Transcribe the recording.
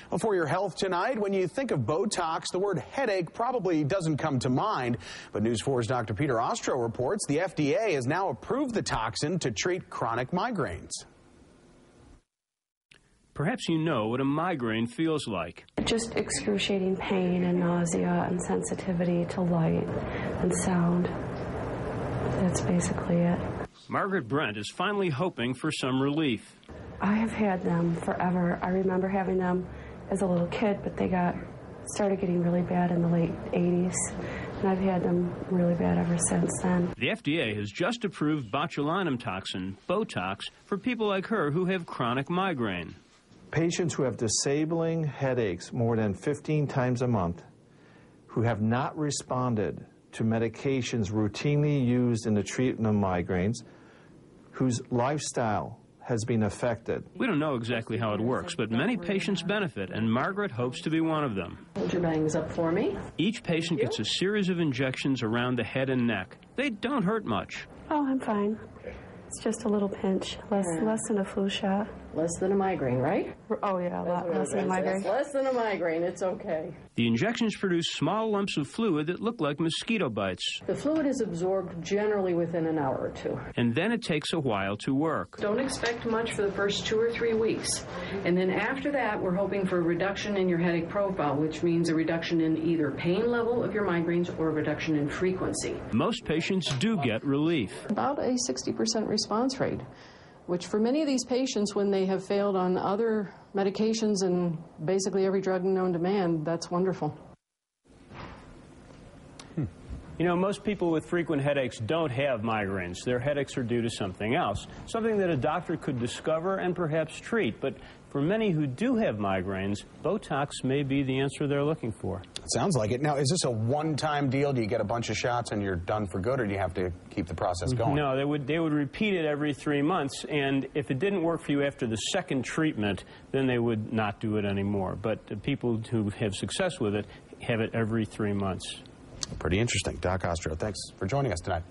Well, for your health tonight, when you think of Botox, the word headache probably doesn't come to mind. But News 4's Dr. Peter Ostro reports the FDA has now approved the toxin to treat chronic migraines. Perhaps you know what a migraine feels like. Just excruciating pain and nausea and sensitivity to light and sound. That's basically it. Margaret Brent is finally hoping for some relief. I have had them forever. I remember having them as a little kid, but they started getting really bad in the late 80s, and I've had them really bad ever since then. The FDA has just approved botulinum toxin, Botox, for people like her who have chronic migraine. Patients who have disabling headaches more than 15 times a month, who have not responded to medications routinely used in the treatment of migraines, whose lifestyle has been affected. We don't know exactly how it works, but many patients benefit, and Margaret hopes to be one of them. Hold your bangs up for me. Each patient gets a series of injections around the head and neck. They don't hurt much. Oh, I'm fine. It's just a little pinch, less than a flu shot. Less than a migraine, right? Oh, yeah, a lot less than a migraine. Less than a migraine, it's okay. The injections produce small lumps of fluid that look like mosquito bites. The fluid is absorbed generally within an hour or two. And then it takes a while to work. Don't expect much for the first 2 or 3 weeks. And then after that, we're hoping for a reduction in your headache profile, which means a reduction in either pain level of your migraines or a reduction in frequency. Most patients do get relief. About a 60% response rate, which for many of these patients, when they have failed on other medications and basically every drug known to man, that's wonderful. You know, most people with frequent headaches don't have migraines. Their headaches are due to something else, something that a doctor could discover and perhaps treat. But for many who do have migraines, Botox may be the answer they're looking for. It sounds like it. Now, is this a one-time deal? Do you get a bunch of shots and you're done for good, or do you have to keep the process going? No, they would repeat it every 3 months, and if it didn't work for you after the second treatment, then they would not do it anymore. But people who have success with it have it every 3 months. Pretty interesting. Doc Ostro, thanks for joining us tonight.